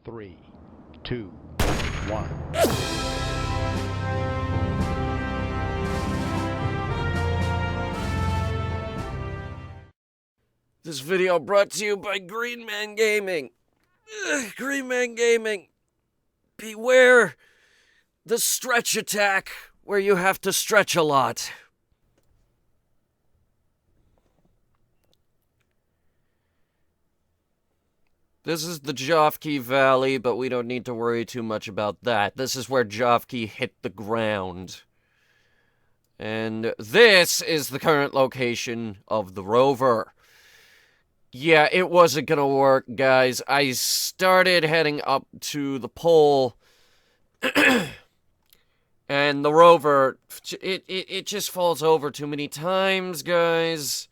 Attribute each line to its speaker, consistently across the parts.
Speaker 1: 3, 2, 1.
Speaker 2: This video brought to you by Green Man Gaming. Green Man Gaming. Beware the stretch attack where you have to stretch a lot. This is the Jofke Valley, but we don't need to worry too much about that. This is where Jofke hit the ground. And this is the current location of the rover. Yeah, it wasn't gonna work, guys. I started heading up to the pole, and the rover, it just falls over too many times, guys.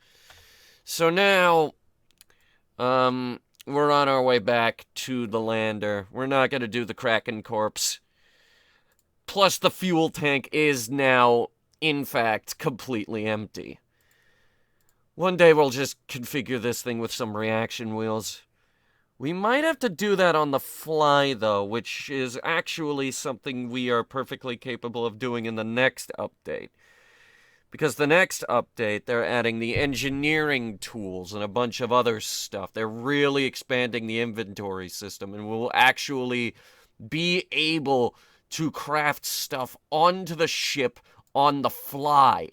Speaker 2: So now, we're on our way back to the lander. We're not gonna do the Kraken corpse. Plus, the fuel tank is now, in fact, completely empty. One day we'll just configure this thing with some reaction wheels. We might have to do that on the fly, though, which is actually something we are perfectly capable of doing in the next update. Because the next update, they're adding the engineering tools and a bunch of other stuff. They're really expanding the inventory system, and we'll actually be able to craft stuff onto the ship on the fly.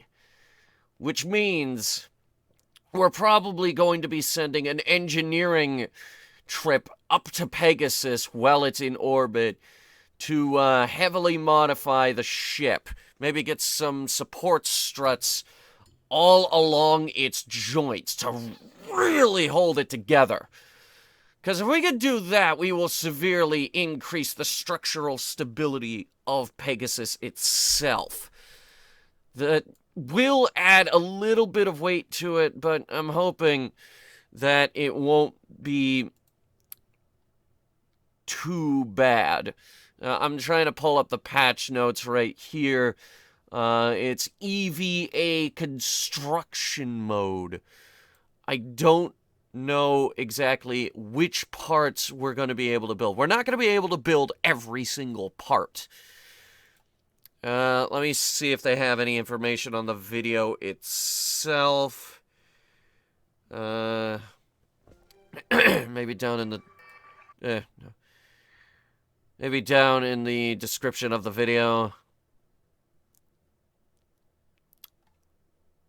Speaker 2: Which means we're probably going to be sending an engineering trip up to Pegasus while it's in orbit to heavily modify the ship. Maybe get some support struts all along its joints to really hold it together. Because if we can do that, we will severely increase the structural stability of Pegasus itself. That will add a little bit of weight to it, but I'm hoping that it won't be too bad. I'm trying to pull up the patch notes right here. It's EVA construction mode. I don't know exactly which parts we're going to be able to build. We're not going to be able to build every single part. Let me see if they have any information on the video itself. Maybe down in the... no. Maybe down in the description of the video.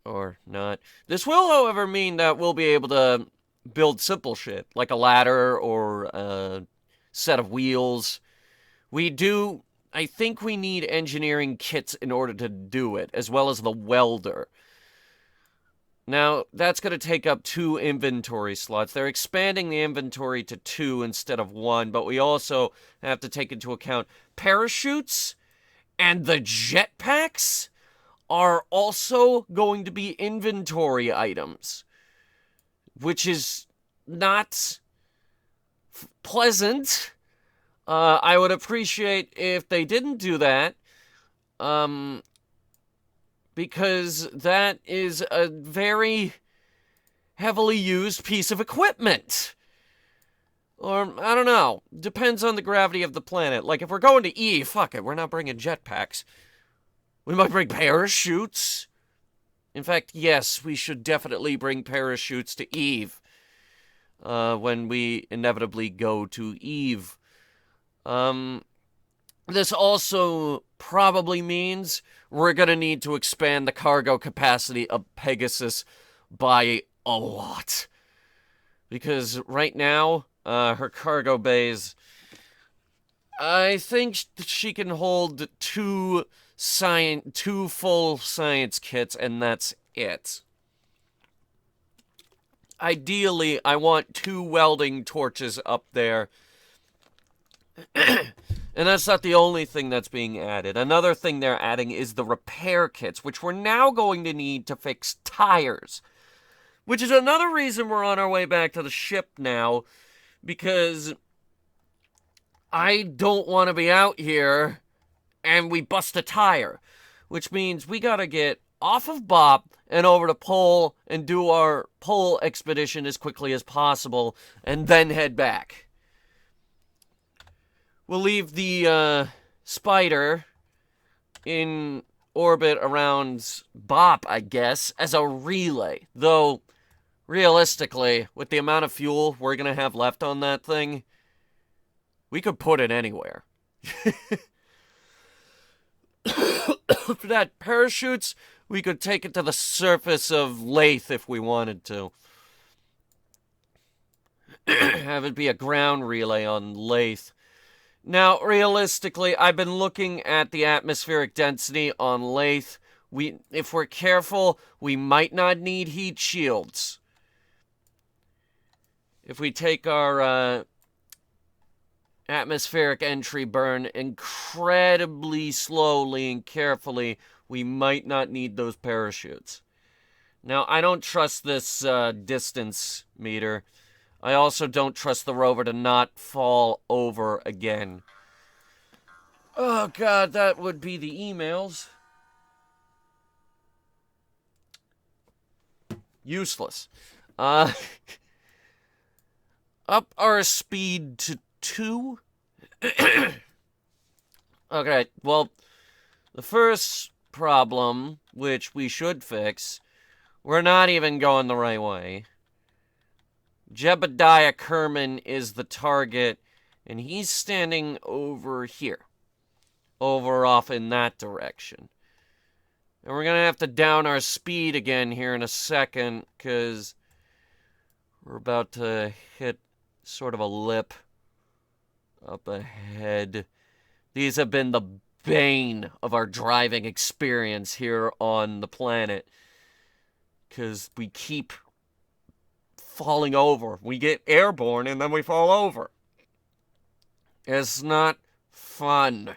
Speaker 2: Or not. This will, however, mean that we'll be able to build simple shit, like a ladder or a set of wheels. I think we need engineering kits in order to do it, as well as the welder. Now, that's going to take up 2 inventory slots. They're expanding the inventory to 2 instead of 1, but we also have to take into account parachutes and the jetpacks are also going to be inventory items, which is not pleasant. I would appreciate if they didn't do that, because that is a very heavily used piece of equipment. Or, I don't know, depends on the gravity of the planet. Like, if we're going to Eve, fuck it, we're not bringing jetpacks. We might bring parachutes. In fact, yes, we should definitely bring parachutes to Eve, when we inevitably go to Eve. This also probably means we're going to need to expand the cargo capacity of Pegasus by a lot. Because right now, her cargo bays, I think she can hold 2 full science kits, and that's it. Ideally, I want 2 welding torches up there. And that's not the only thing that's being added. Another thing they're adding is the repair kits, which we're now going to need to fix tires. Which is another reason we're on our way back to the ship now, because I don't want to be out here and we bust a tire. Which means we gotta get off of Bop and over to Pole and do our Pole expedition as quickly as possible, and then head back. We'll leave the Spider in orbit around Bop, I guess, as a relay. Though, realistically, with the amount of fuel we're going to have left on that thing, we could put it anywhere. For that parachutes, we could take it to the surface of Lathe if we wanted to. Have it be a ground relay on Lathe. Now, realistically, I've been looking at the atmospheric density on Lathe. If we're careful, we might not need heat shields. If we take our atmospheric entry burn incredibly slowly and carefully, we might not need those parachutes. Now, I don't trust this distance meter. I also don't trust the rover to not fall over again. Oh, God, that would be the emails. Useless. Up our speed to 2. Okay, well, the first problem, which we should fix, we're not even going the right way. Jebediah Kerman is the target, and he's standing over here. Over off in that direction. And we're going to have to down our speed again here in a second, because we're about to hit sort of a lip up ahead. These have been the bane of our driving experience here on the planet, because we keep falling over. We get airborne and then we fall over. It's not fun.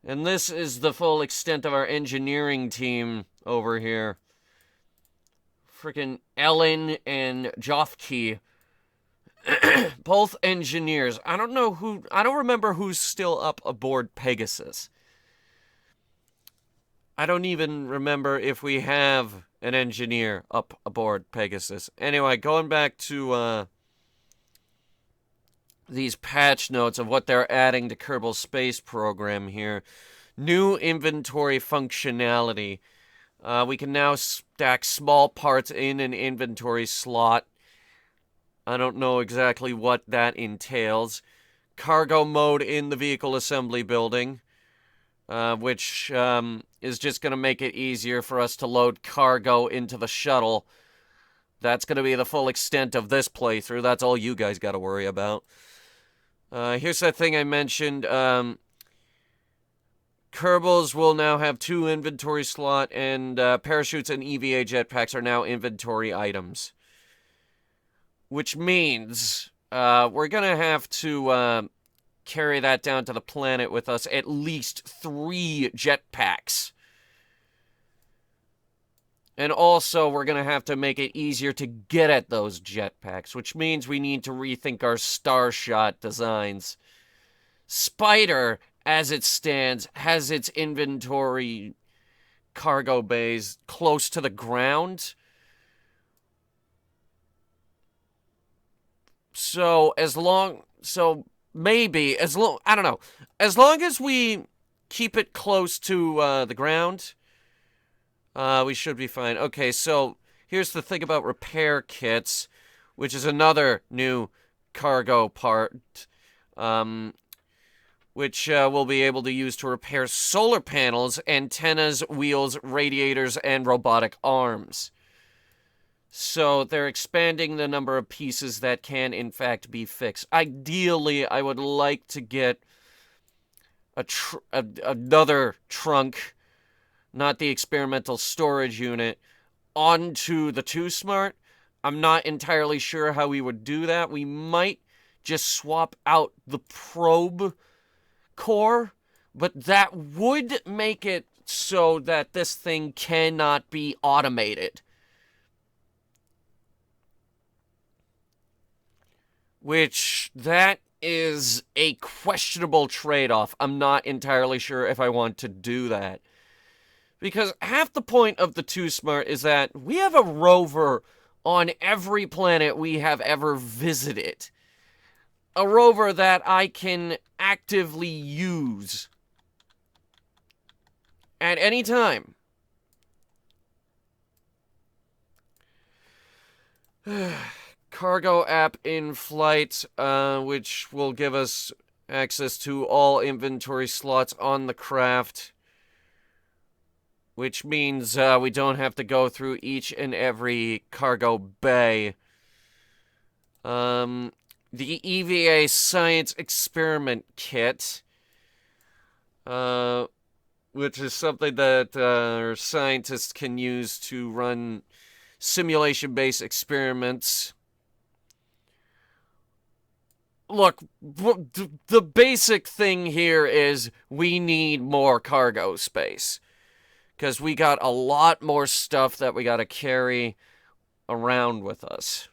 Speaker 2: And this is the full extent of our engineering team over here. Frickin' Ellen and Joffkey. Both engineers. I don't remember who's still up aboard Pegasus. I don't even remember if we have an engineer up aboard Pegasus. Anyway, going back to these patch notes of what they're adding to Kerbal Space Program here. New inventory functionality. We can now stack small parts in an inventory slot. I don't know exactly what that entails. Cargo mode in the vehicle assembly building, which is just going to make it easier for us to load cargo into the shuttle. That's going to be the full extent of this playthrough. That's all you guys got to worry about. Here's that thing I mentioned. Kerbals will now have 2 inventory slot, and parachutes and EVA jetpacks are now inventory items. Which means we're going to have to carry that down to the planet with us. At least 3 jetpacks. And also, we're going to have to make it easier to get at those jetpacks, which means we need to rethink our Starshot designs. Spider, as it stands, has its inventory cargo bays close to the ground. I don't know. As long as we keep it close to the ground, we should be fine. Okay, so here's the thing about repair kits, which is another new cargo part, which we'll be able to use to repair solar panels, antennas, wheels, radiators, and robotic arms. So they're expanding the number of pieces that can, in fact, be fixed. Ideally, I would like to get another trunk, not the experimental storage unit, onto the 2-Smart. I'm not entirely sure how we would do that. We might just swap out the probe core, but that would make it so that this thing cannot be automated. Which, that is a questionable trade-off. I'm not entirely sure if I want to do that. Because half the point of the 2-Smart is that we have a rover on every planet we have ever visited. a rover that I can actively use at any time. Cargo app in flight, which will give us access to all inventory slots on the craft, which means we don't have to go through each and every cargo bay. The EVA Science Experiment Kit, which is something that our scientists can use to run simulation-based experiments. Look, the basic thing here is we need more cargo space, because we got a lot more stuff that we got to carry around with us.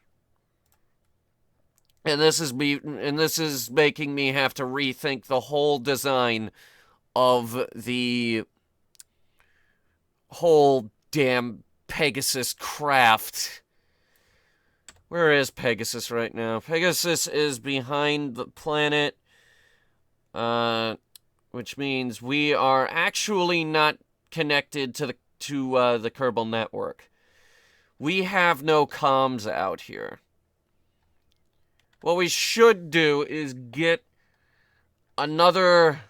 Speaker 2: And this is making me have to rethink the whole design of the whole damn Pegasus craft. Where is Pegasus right now? Pegasus is behind the planet, which means we are actually not connected to the Kerbal network. We have no comms out here. What we should do is get another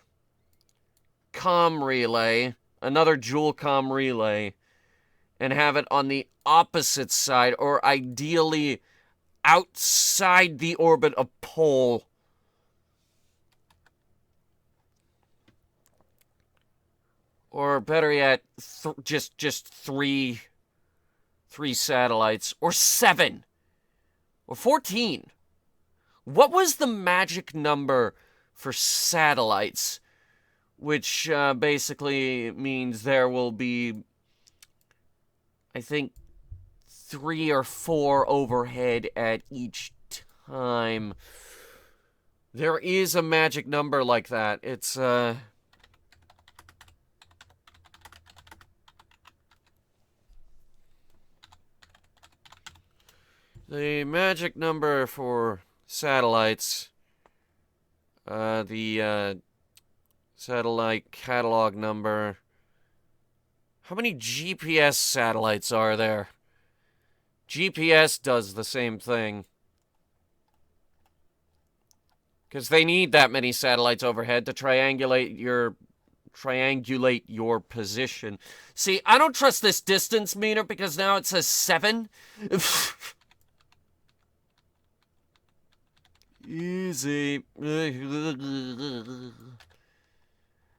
Speaker 2: comm relay, another dual comm relay, and have it on the opposite side, or ideally outside the orbit of Pole. Or better yet, just three satellites, or 7, or 14. What was the magic number for satellites? Which basically means there will be, I think, 3 or 4 overhead at each time. There is a magic number like that. It's, the magic number for satellites, the satellite catalog number. How many GPS satellites are there? GPS does the same thing, because they need that many satellites overhead to triangulate your position. See, I don't trust this distance meter, because now it says 7. Easy.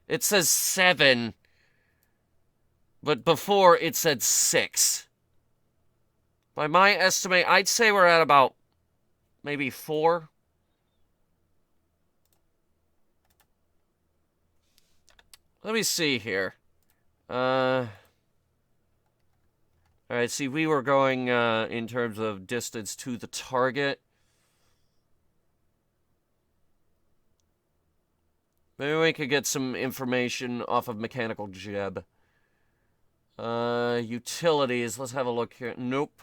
Speaker 2: It says 7, but before it said 6. By my estimate, I'd say we're at about maybe 4. Let me see here. Alright, see, we were going in terms of distance to the target. Maybe we could get some information off of Mechanical Jeb. Utilities, let's have a look here. Nope.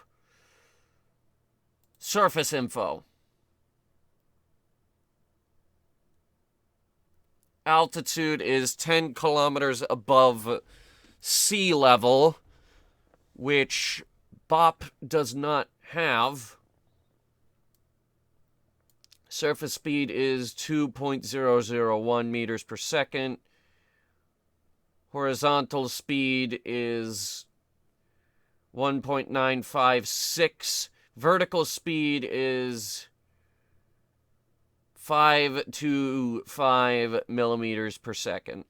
Speaker 2: Surface info. Altitude is 10 kilometers above sea level, which BOP does not have. Surface speed is 2.001 meters per second. Horizontal speed is 1.956. Vertical speed is 5 to 5 millimeters per second.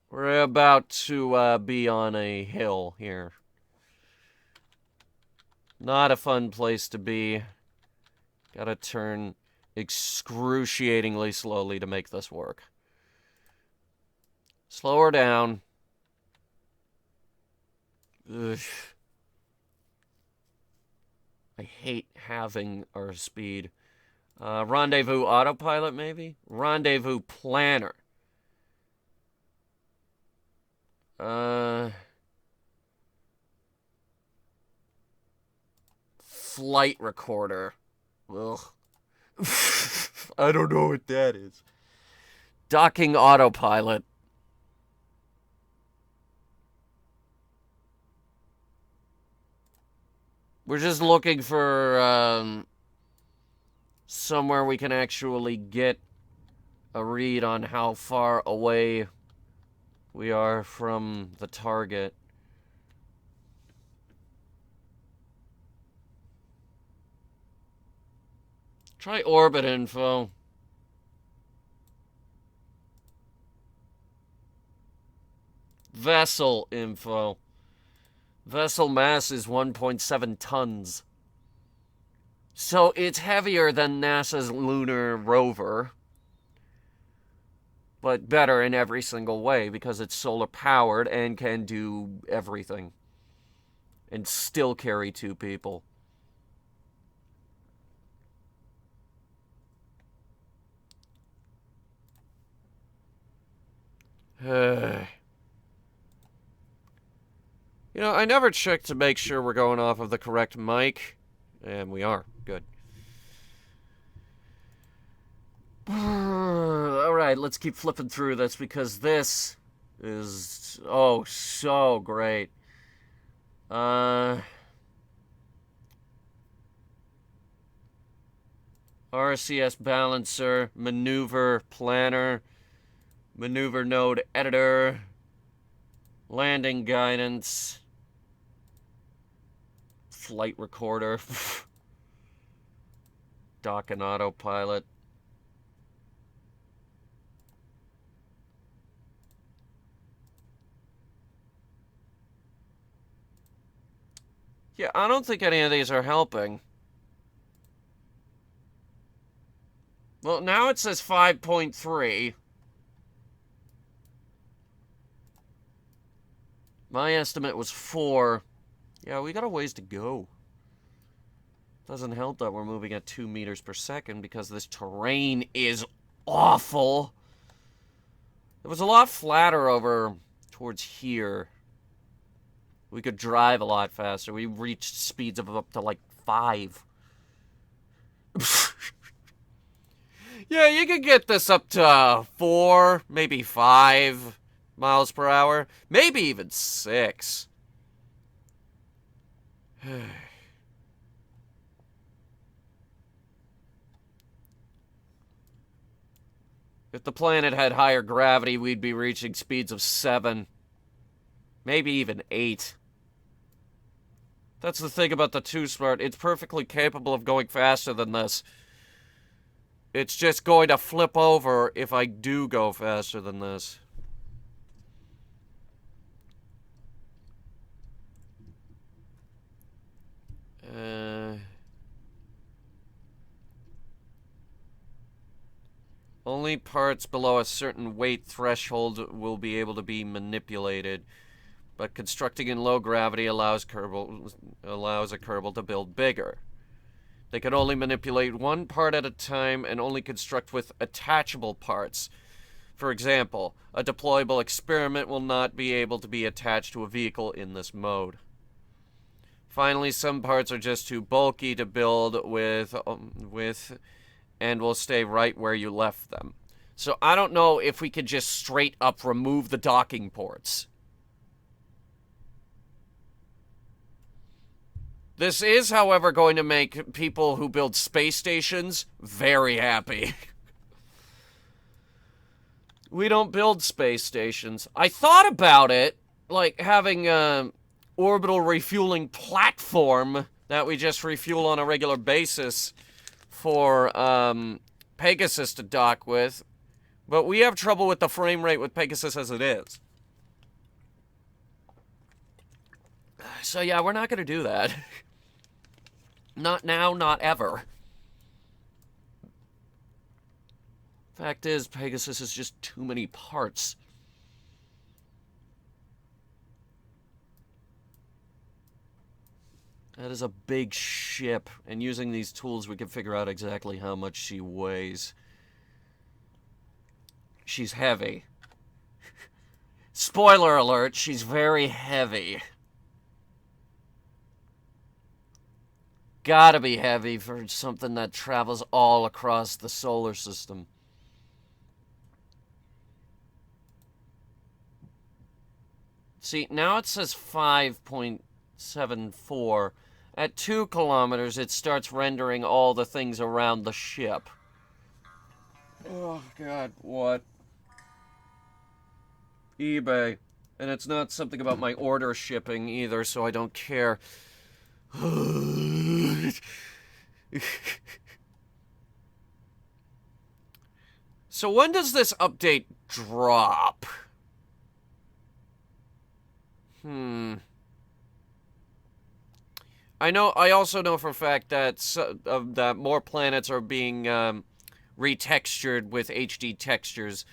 Speaker 2: We're about to be on a hill here. Not a fun place to be. Gotta turn excruciatingly slowly to make this work. Slow her down. Ugh. I hate having our speed. Rendezvous autopilot, maybe? Rendezvous planner. Flight recorder. Ugh. I don't know what that is. Docking autopilot. We're just looking for somewhere we can actually get a read on how far away we are from the target. Try orbit info. Vessel info. Vessel mass is 1.7 tons. So it's heavier than NASA's lunar rover, but better in every single way because it's solar powered and can do everything and still carry 2 people. You know, I never checked to make sure we're going off of the correct mic, and we are. Good. Alright, let's keep flipping through this because this is, oh, so great. RCS balancer, maneuver planner, maneuver node editor, landing guidance, flight recorder, dock and autopilot. Yeah, I don't think any of these are helping. Well, now it says 5.3. My estimate was 4. Yeah, we got a ways to go. Doesn't help that we're moving at 2 meters per second because this terrain is awful. It was a lot flatter over towards here. We could drive a lot faster. We reached speeds of up to like 5. Yeah, you could get this up to 4, maybe 5 miles per hour. Maybe even 6. If the planet had higher gravity, we'd be reaching speeds of 7. Maybe even 8. That's the thing about the Too Smart. It's perfectly capable of going faster than this. It's just going to flip over if I do go faster than this. Only parts below a certain weight threshold will be able to be manipulated, but constructing in low gravity allows a Kerbal to build bigger. They can only manipulate one part at a time and only construct with attachable parts. For example, a deployable experiment will not be able to be attached to a vehicle in this mode. Finally, some parts are just too bulky to build with and will stay right where you left them. So I don't know if we could just straight up remove the docking ports. This is, however, going to make people who build space stations very happy. We don't build space stations. I thought about it, like having an orbital refueling platform that we just refuel on a regular basis for Pegasus to dock with, but we have trouble with the frame rate with Pegasus as it is. So yeah, we're not going to do that. Not now, not ever. Fact is, Pegasus is just too many parts. That is a big ship, and using these tools we can figure out exactly how much she weighs. She's heavy. Spoiler alert, she's very heavy. gotta be heavy for something that travels all across the solar system. See, now it says 5.74. At 2 kilometers, it starts rendering all the things around the ship. Oh, God, what? eBay. And it's not something about my order shipping either, so I don't care. So when does this update drop? I also know for a fact that that more planets are being retextured with HD textures.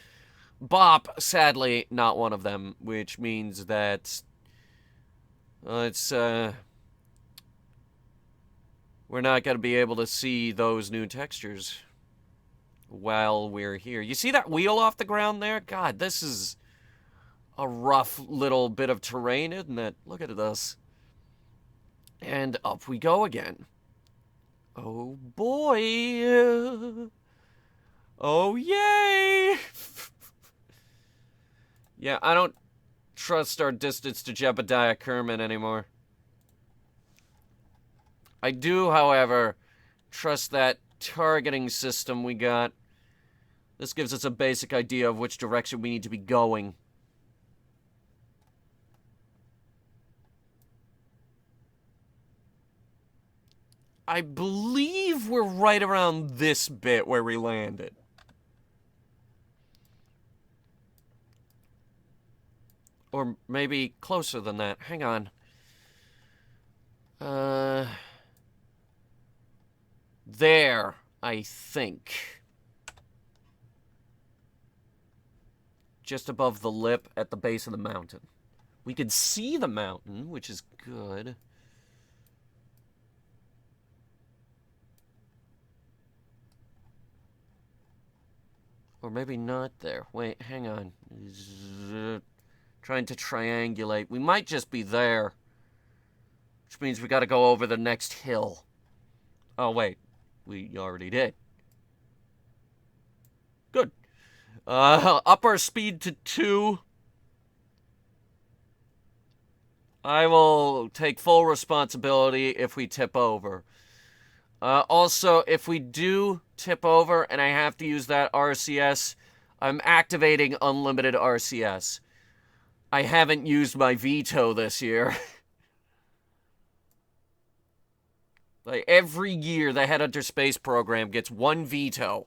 Speaker 2: Bop, sadly, not one of them, which means that we're not going to be able to see those new textures while we're here. You see that wheel off the ground there? God, this is a rough little bit of terrain, isn't it? Look at this. And up we go again. Oh, boy. Oh, yay. Yeah, I don't trust our distance to Jebediah Kerman anymore. I do, however, trust that targeting system we got. This gives us a basic idea of which direction we need to be going. I believe we're right around this bit where we landed. Or maybe closer than that. Hang on. There, I think. Just above the lip at the base of the mountain. We can see the mountain, which is good. Or maybe not there. Wait, hang on. Trying to triangulate. We might just be there. Which means we gotta go over the next hill. Oh, wait. We already did. Good. Up our speed to 2. I will take full responsibility if we tip over. Also, if we do tip over and I have to use that RCS, I'm activating unlimited RCS. I haven't used my veto this year. Like, every year the Headhunter space program gets 1 veto.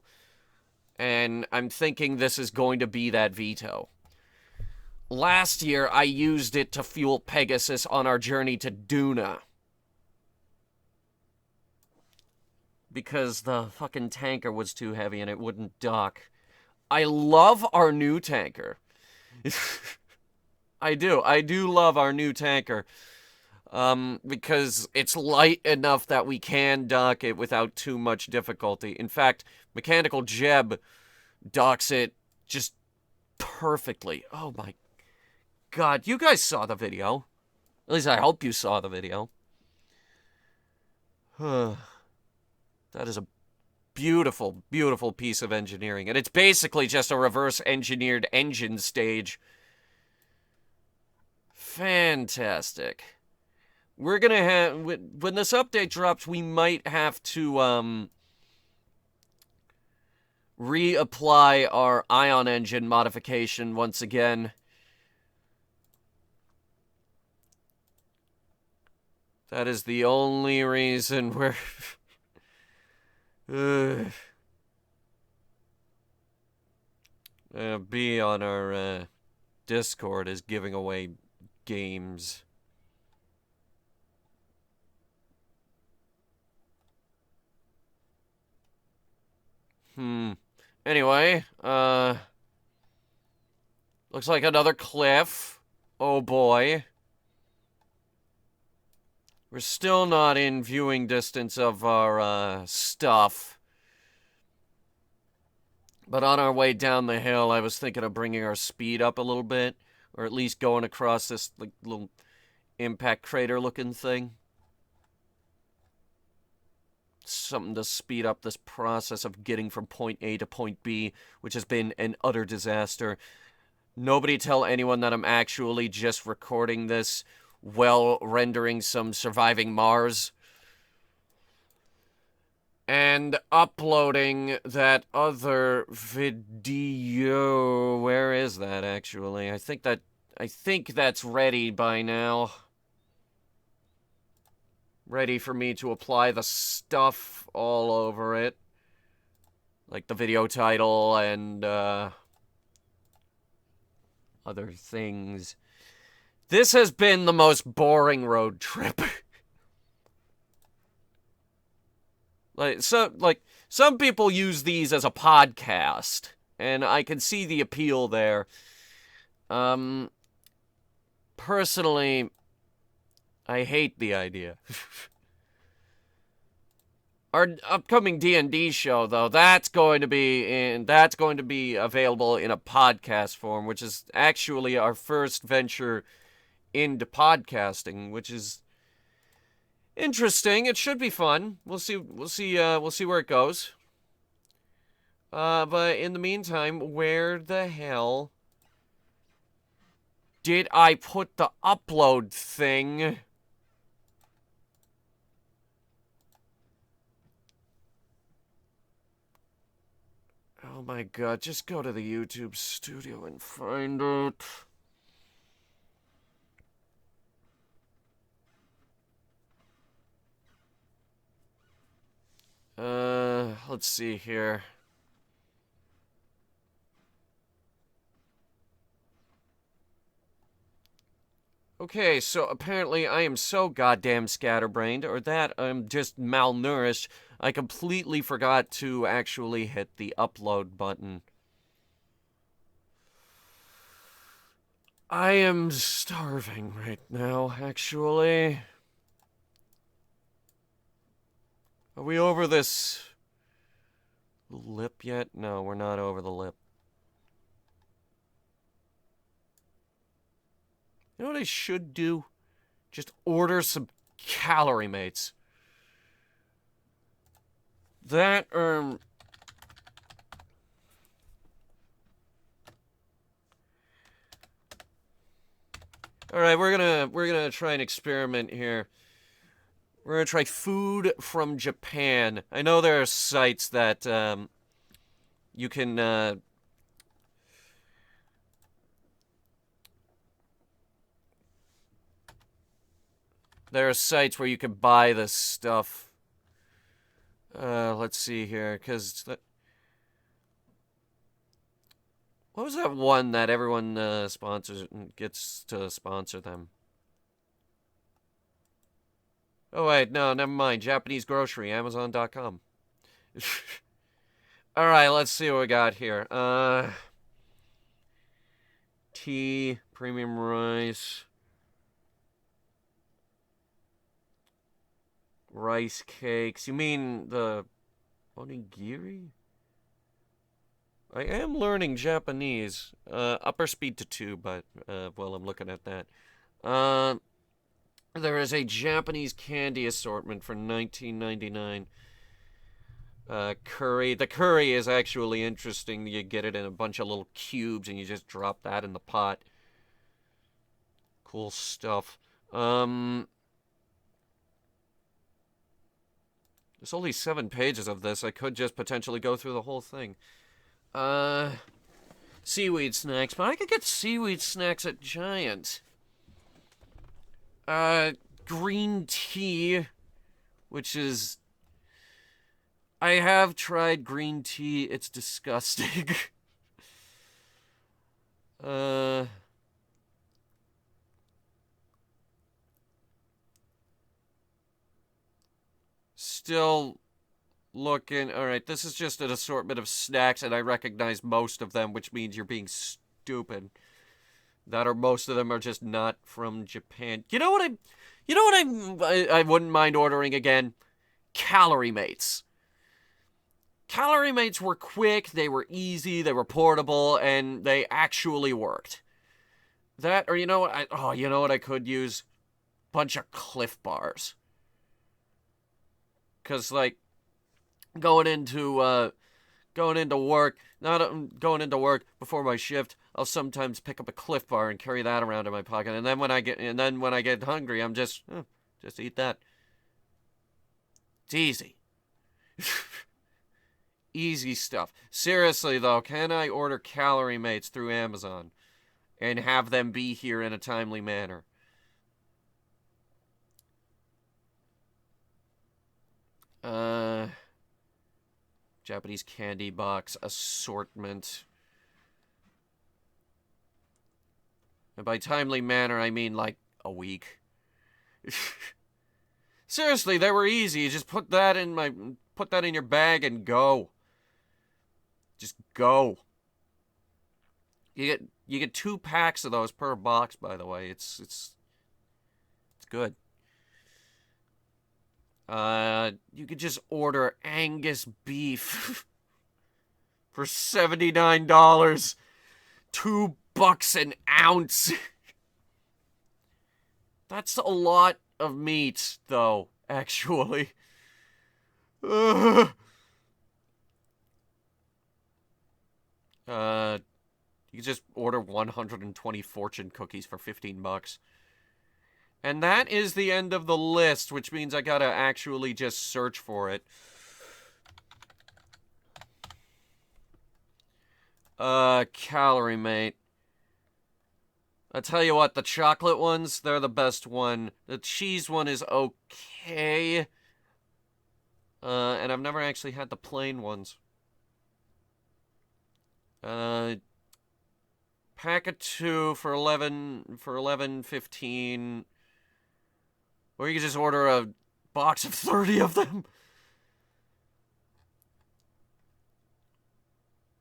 Speaker 2: And I'm thinking this is going to be that veto. Last year, I used it to fuel Pegasus on our journey to Duna. Because the fucking tanker was too heavy and it wouldn't dock. I love our new tanker. I do love our new tanker. Because it's light enough that we can dock it without too much difficulty. In fact, Mechanical Jeb docks it just perfectly. Oh my God, you guys saw the video. At least I hope you saw the video. That is a beautiful, beautiful piece of engineering. And it's basically just a reverse engineered engine stage. Fantastic. We're gonna have, when this update drops, we might have to, reapply our ion engine modification once again. That is the only reason we're... B on our, Discord is giving away games. Anyway, looks like another cliff. Oh boy. We're still not in viewing distance of our, stuff. But on our way down the hill, I was thinking of bringing our speed up a little bit. Or at least going across this, like, little impact crater looking thing. something to speed up this process of getting from point A to point B, which has been an utter disaster. Nobody tell anyone that I'm actually just recording this while rendering some surviving Mars and uploading that other video. Where is that, actually? I think that's ready by now. Ready for me to apply the stuff all over it. Like the video title and, other things. This has been the most boring road trip. Some people use these as a podcast, and I can see the appeal there. Personally, I hate the idea. Our upcoming D&D show, though, that's going to be available in a podcast form, which is actually our first venture into podcasting, which is interesting. It should be fun. We'll see where it goes. But in the meantime, where the hell did I put the upload thing? Oh my god, just go to the YouTube studio and find it. Let's see here. Okay, so apparently I am so goddamn scatterbrained, or that I'm just malnourished, I completely forgot to actually hit the upload button. I am starving right now, actually. Are we over this lip yet? No, we're not over the lip. You know what I should do? Just order some calorie mates. That, Alright, we're gonna try an experiment here. We're gonna try food from Japan. I know there are sites that, you can, there are sites where you can buy this stuff. Let's see here, because what was that one that everyone sponsors gets to sponsor them? Oh wait, no, never mind. Japanese grocery, Amazon.com. Alright, let's see what we got here. Tea, premium rice. Rice cakes. You mean the onigiri? I am learning Japanese. Upper speed to 2, but, well, I'm looking at that. There is a Japanese candy assortment for $19.99. Curry. The curry is actually interesting. You get it in a bunch of little cubes, and you just drop that in the pot. Cool stuff. There's only 7 pages of this. I could just potentially go through the whole thing. Seaweed snacks. But I could get seaweed snacks at Giant. Green tea, which is... I have tried green tea. It's disgusting. Still looking. Alright, this is just an assortment of snacks, and I recognize most of them, which means you're being stupid. That or most of them are just not from Japan. You know what I wouldn't mind ordering again? Calorie Mates. Calorie Mates were quick, they were easy, they were portable, and they actually worked. That, or you know what? You know what I could use? Bunch of Cliff Bars. Because, like, going into work. Not going into work before my shift. I'll sometimes pick up a Cliff Bar and carry that around in my pocket. And then when I get hungry, I'm just eat that. It's easy. Easy stuff. Seriously though, can I order Calorie Mates through Amazon and have them be here in a timely manner? Japanese candy box assortment. And by timely manner, I mean like a week. Seriously, they were easy. You just put that in your bag and go. Just go. You get 2 packs of those per box, by the way. It's good. You could just order Angus beef for $79. $2 an ounce. That's a lot of meat, though, actually. You just order 120 fortune cookies for $15. And that is the end of the list, which means I gotta actually just search for it. Calorie Mate. I tell you what, the chocolate ones, they're the best one. The cheese one is okay. And I've never actually had the plain ones. Pack of 2 for 11.15. Or you can just order a box of 30 of them.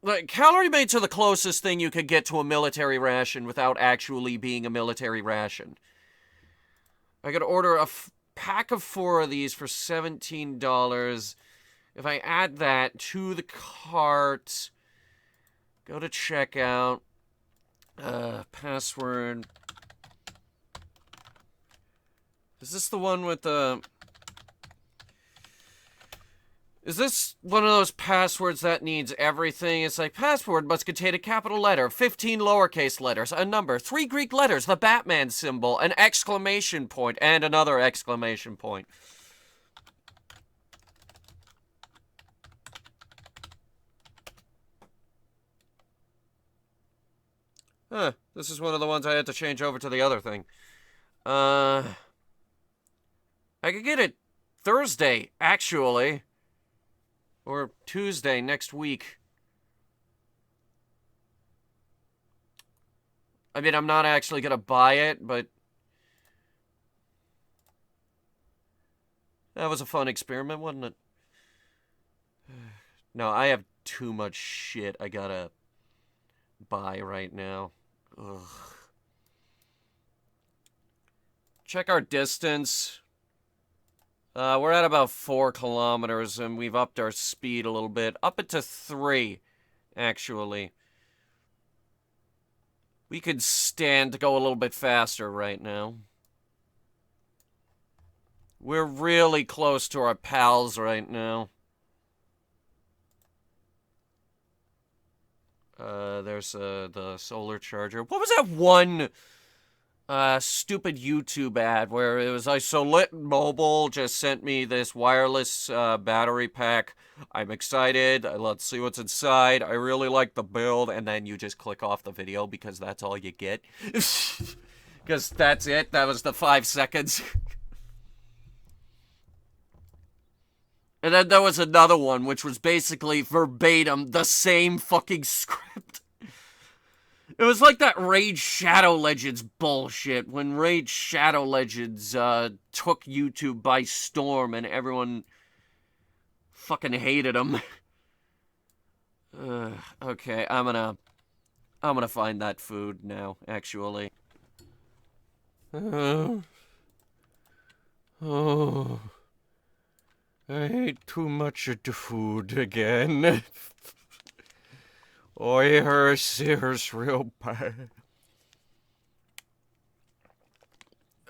Speaker 2: Like, Calorie Mates are the closest thing you could get to a military ration without actually being a military ration. I could order a pack of 4 of these for $17. If I add that to the cart, go to checkout, password. Is this the one with the... Is this one of those passwords that needs everything? It's like, password must contain a capital letter, 15 lowercase letters, a number, 3 Greek letters, the Batman symbol, an exclamation point, and another exclamation point. Huh, this is one of the ones I had to change over to the other thing. I could get it Thursday, actually. Or Tuesday next week. I mean, I'm not actually gonna buy it, but that was a fun experiment, wasn't it? No, I have too much shit I gotta buy right now. Ugh. Check our distance. We're at about 4 kilometers, and we've upped our speed a little bit. Up it to 3, actually. We could stand to go a little bit faster right now. We're really close to our pals right now. There's the solar charger. What was that one stupid YouTube ad where it was like, Solit Mobile just sent me this wireless battery pack. I'm excited. Let's see what's inside. I really like the build. And then you just click off the video because that's all you get. Because that's it. That was the 5 seconds. And then there was another one, which was basically verbatim the same fucking script. It was like that Raid Shadow Legends bullshit, when Raid Shadow Legends took YouTube by storm and everyone fucking hated them. Okay, I'm gonna find that food now, actually. Oh, I ate too much of the food again. Oh, it hurts real bad.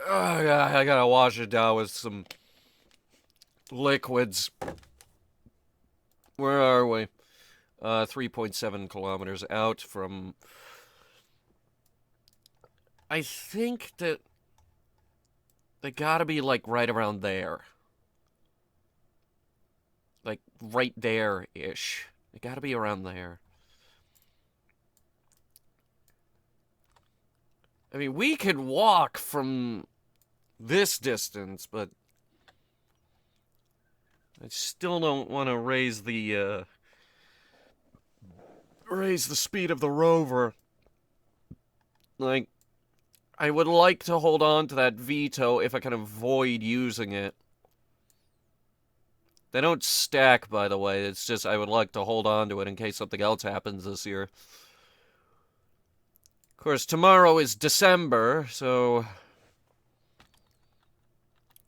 Speaker 2: I gotta wash it down with some liquids. Where are we? 3.7 kilometers out from... I think that they gotta be, like, right around there. Like, right there-ish. They gotta be around there. I mean, we could walk from this distance, but I still don't want to raise the speed of the rover. Like, I would like to hold on to that veto if I can avoid using it. They don't stack, by the way. It's just I would like to hold on to it in case something else happens this year. Of course, tomorrow is December, so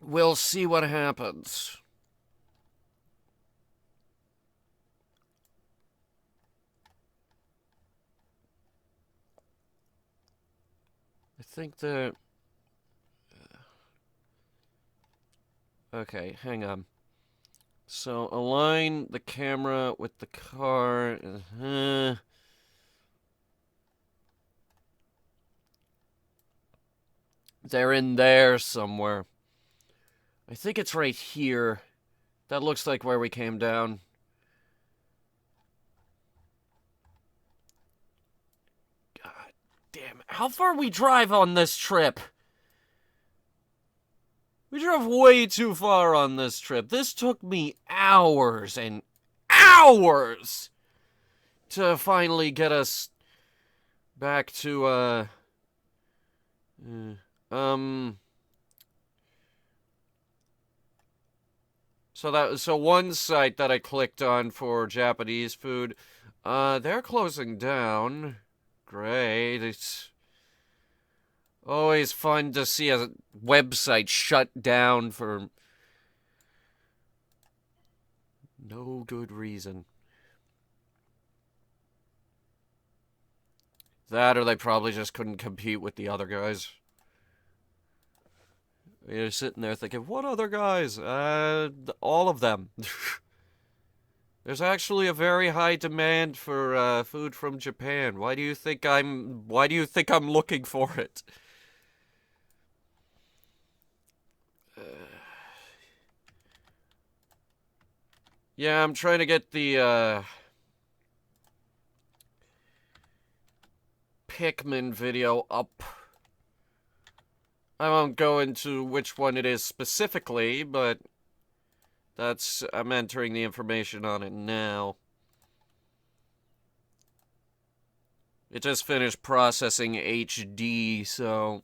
Speaker 2: we'll see what happens. I think that... Okay, hang on. So, align the camera with the car. They're in there somewhere. I think it's right here. That looks like where we came down. God damn it. How far we drive on this trip? We drove way too far on this trip. This took me hours and hours to finally get us back to, So one site that I clicked on for Japanese food, they're closing down. Great. It's always fun to see a website shut down for no good reason. That or they probably just couldn't compete with the other guys. You're sitting there thinking, what other guys? All of them. There's actually a very high demand for food from Japan. Why do you think I'm looking for it? Yeah, I'm trying to get the Pikmin video up. I won't go into which one it is specifically, but I'm entering the information on it now. It just finished processing HD, so...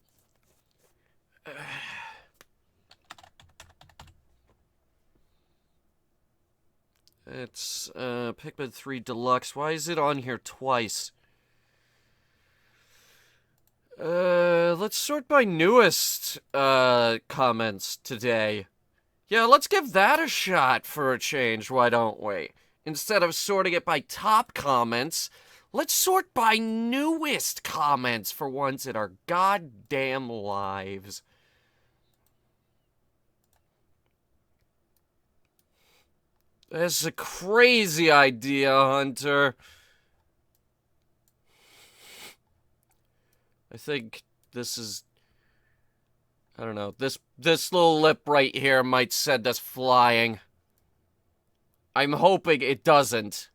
Speaker 2: It's, Pikmin 3 Deluxe. Why is it on here twice? Let's sort by newest, comments today. Yeah, let's give that a shot for a change, why don't we? Instead of sorting it by top comments, let's sort by newest comments for once in our goddamn lives. That's a crazy idea, Hunter. I think this is... I don't know. This little lip right here might send us flying. I'm hoping it doesn't.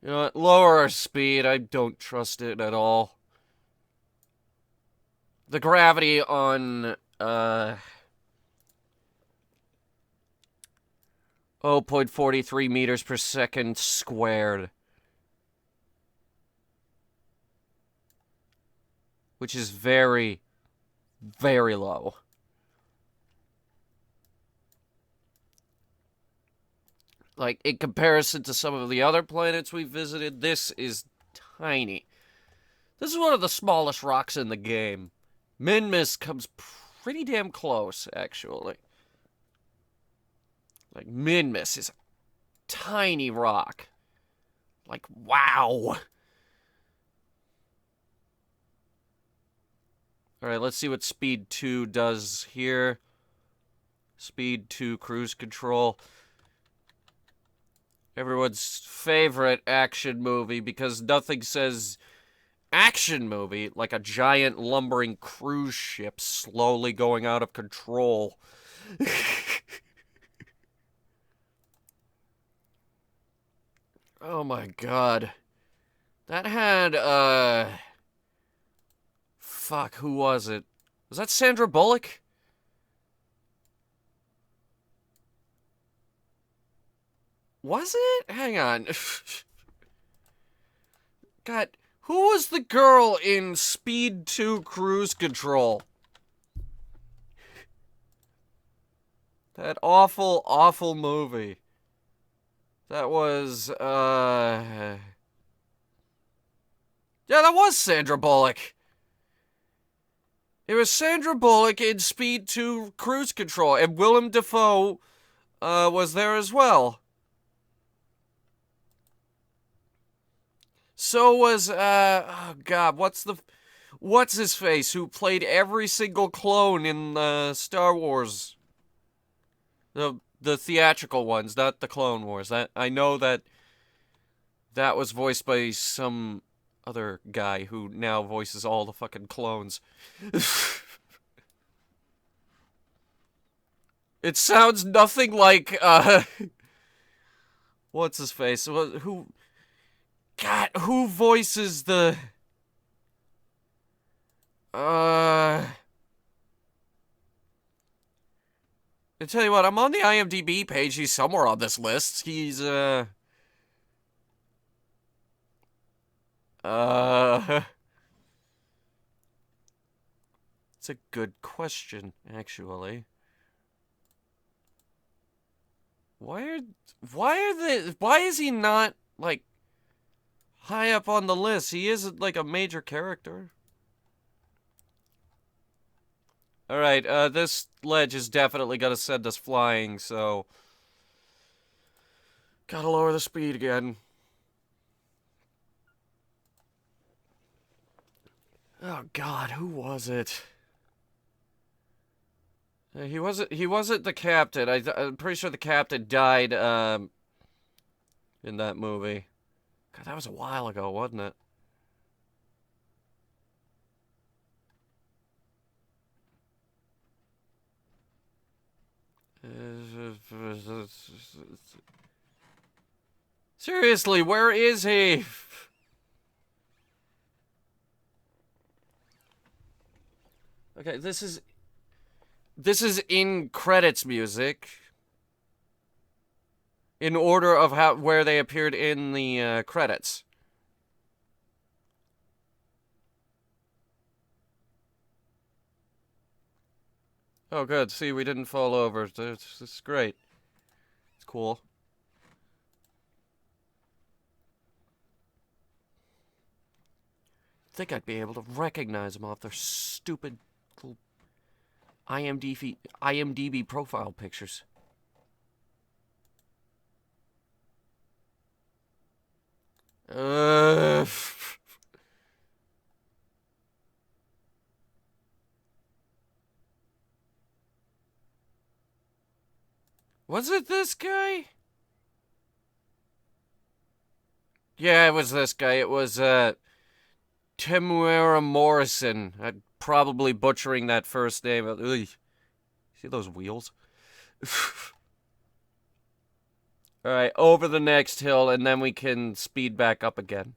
Speaker 2: You know what? Lower our speed. I don't trust it at all. The gravity on, 0.43 meters per second squared. Which is very, very low. Like, in comparison to some of the other planets we visited, this is tiny. This is one of the smallest rocks in the game. Minmus comes pretty damn close, actually. Like, Minmus is a tiny rock. Like, wow. Alright, let's see what Speed 2 does here. Speed 2 cruise control. everyone's favorite action movie, because nothing says action movie like a giant lumbering cruise ship slowly going out of control. Oh my god. That had, fuck, who was it? Was that Sandra Bullock? Was it? Hang on. God, who was the girl in Speed 2 Cruise Control? That awful, awful movie. That was, yeah, that was Sandra Bullock. It was Sandra Bullock in Speed 2 Cruise Control, and Willem Dafoe, was there as well. So was, oh god, what's his face, who played every single clone in, Star Wars? The theatrical ones, not the Clone Wars. I know that was voiced by some other guy who now voices all the fucking clones. It sounds nothing like, what's his face? Who... God, who voices the... I tell you what, I'm on the IMDb page. He's somewhere on this list. He's, It's a good question, actually. Why is he not, like, high up on the list? He isn't, like, a major character. Alright, this ledge is definitely gonna send us flying, so... Gotta lower the speed again. Oh god, who was it? He wasn't the captain. I'm pretty sure the captain died, in that movie. God, that was a while ago, wasn't it? Seriously, where is he? Okay, this is in credits music. In order of where they appeared in the credits. Oh, good. See, we didn't fall over. This is great. It's cool. I think I'd be able to recognize them off their stupid little IMDb profile pictures. Was it this guy? Yeah, it was this guy. It was, Temuera Morrison. I'm probably butchering that first name. Ugh. See those wheels? Alright, over the next hill, and then we can speed back up again.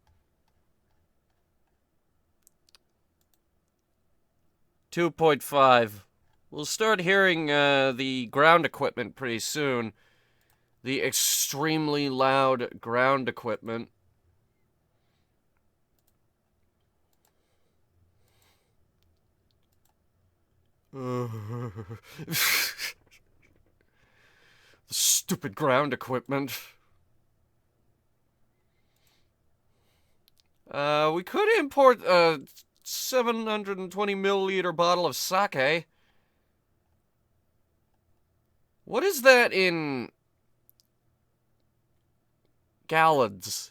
Speaker 2: 2.5. We'll start hearing the ground equipment pretty soon. The extremely loud ground equipment. Stupid ground equipment. We could import a 720 milliliter bottle of sake. What is that in gallons?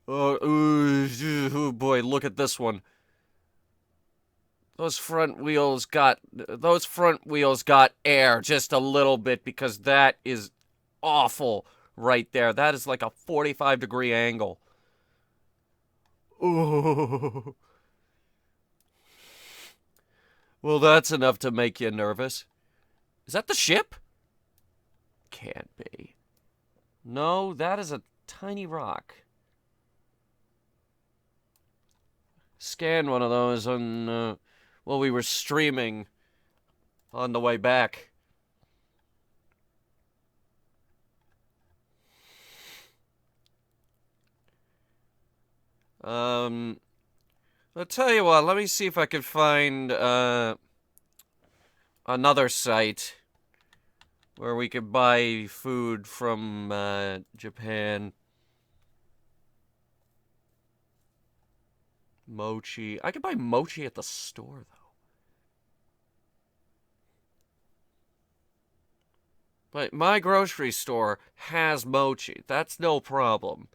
Speaker 2: Oh boy, look at this one. Those front wheels got air just a little bit, because that is awful right there. That is like a 45-degree angle. Ooh. Well, that's enough to make you nervous. Is that the ship? Can't be. No, that is a tiny rock. Scanned one of those on, well, we were streaming on the way back. I'll tell you what, let me see if I can find, another site where we could buy food from, Japan. Mochi. I could buy mochi at the store, though. But my grocery store has mochi. That's no problem.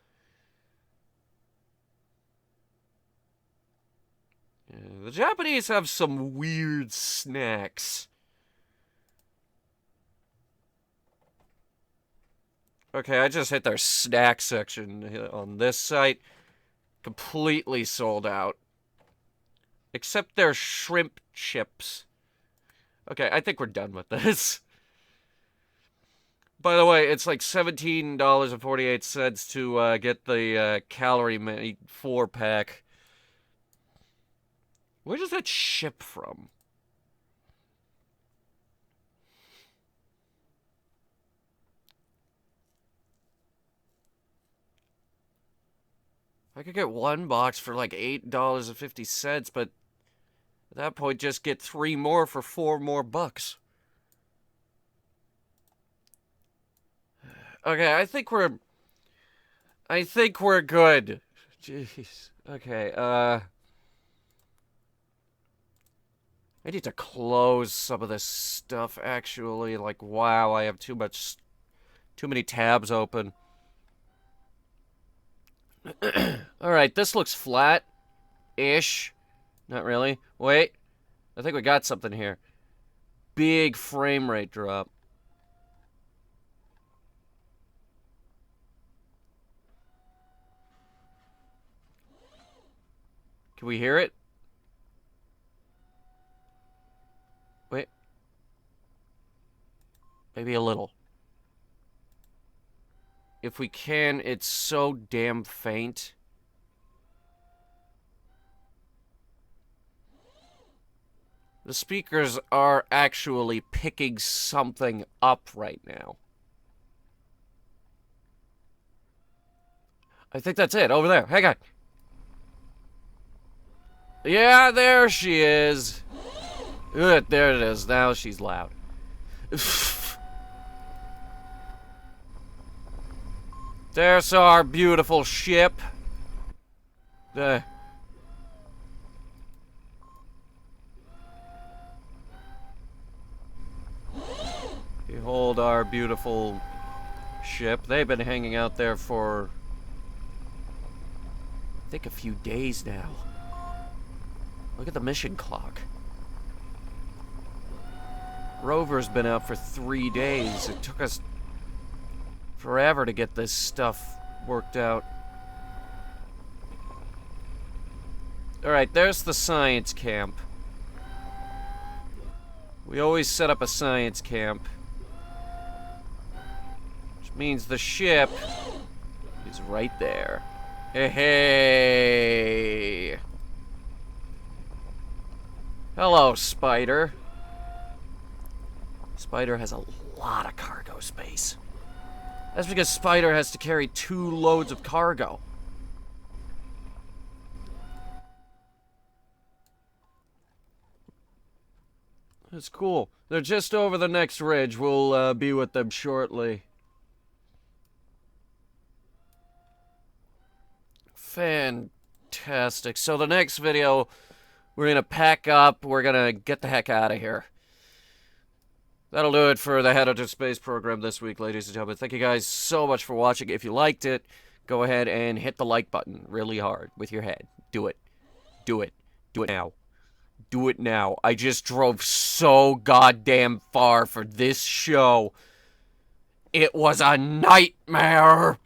Speaker 2: The Japanese have some weird snacks. Okay, I just hit their snack section on this site. Completely sold out. Except their shrimp chips. Okay, I think we're done with this. By the way, it's like $17.48 to get the Calorie Mate 4-pack. Where does that ship from? I could get one box for like $8.50, but at that point, just get 3 more for $4 more. Okay, I think we're good. Jeez. Okay, I need to close some of this stuff, actually. Like, wow, I have too many tabs open. Alright, this looks flat-ish. Not really. Wait. I think we got something here. Big frame rate drop. Can we hear it? Wait. Maybe a little. If we can, it's so damn faint. The speakers are actually picking something up right now. I think that's it, over there. Hang on. Yeah, there she is. Good, there it is. Now she's loud. There's our beautiful ship. Behold our beautiful ship. They've been hanging out there for, I think, a few days now. Look at the mission clock. Rover's been out for 3 days. It took us forever to get this stuff worked out. Alright, there's the science camp. We always set up a science camp. Which means the ship is right there. Hey, hey. Hello, Spider. Spider has a lot of cargo space. That's because Spider has to carry 2 loads of cargo. That's cool. They're just over the next ridge. We'll be with them shortly. Fantastic. So the next video, we're gonna pack up. We're gonna get the heck out of here. That'll do it for the Headhunter Space program this week, ladies and gentlemen. Thank you guys so much for watching. If you liked it, go ahead and hit the like button really hard with your head. Do it. Do it. Do it now. Do it now. I just drove so goddamn far for this show. It was a nightmare.